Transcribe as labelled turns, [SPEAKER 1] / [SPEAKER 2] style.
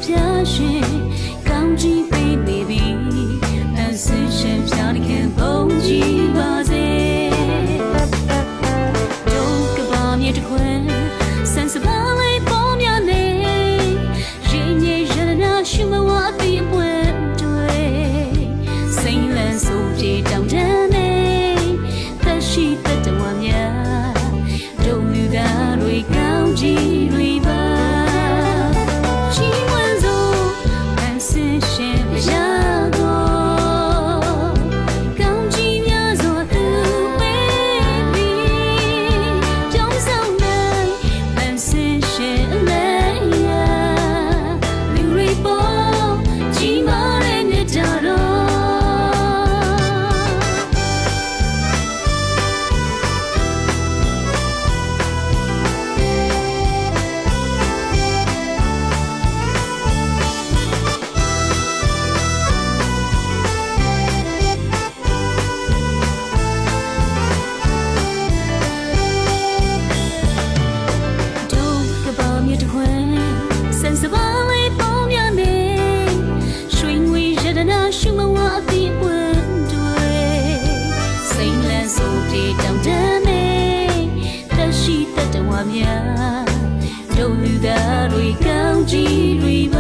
[SPEAKER 1] ရှင်ကောင်းကြီးပေးနေပြီအဆင်းရှင်ဖြားနေခင်ဘုံကြီးပါစေဒုက္ခပါမြေတခွန်းစံစပါလေးပေါ်များနေရင်ရရနာရှိမဝအပြည့်ပွဲတွေစိမ့်လန်းဆိုပြေတောင်တန်းနေသက်ရှိသက်တော်များဒုံလူသားတွေကောင်းကြီးတွေပါများဒုလူသားတွေကောင်းကြီးတွေ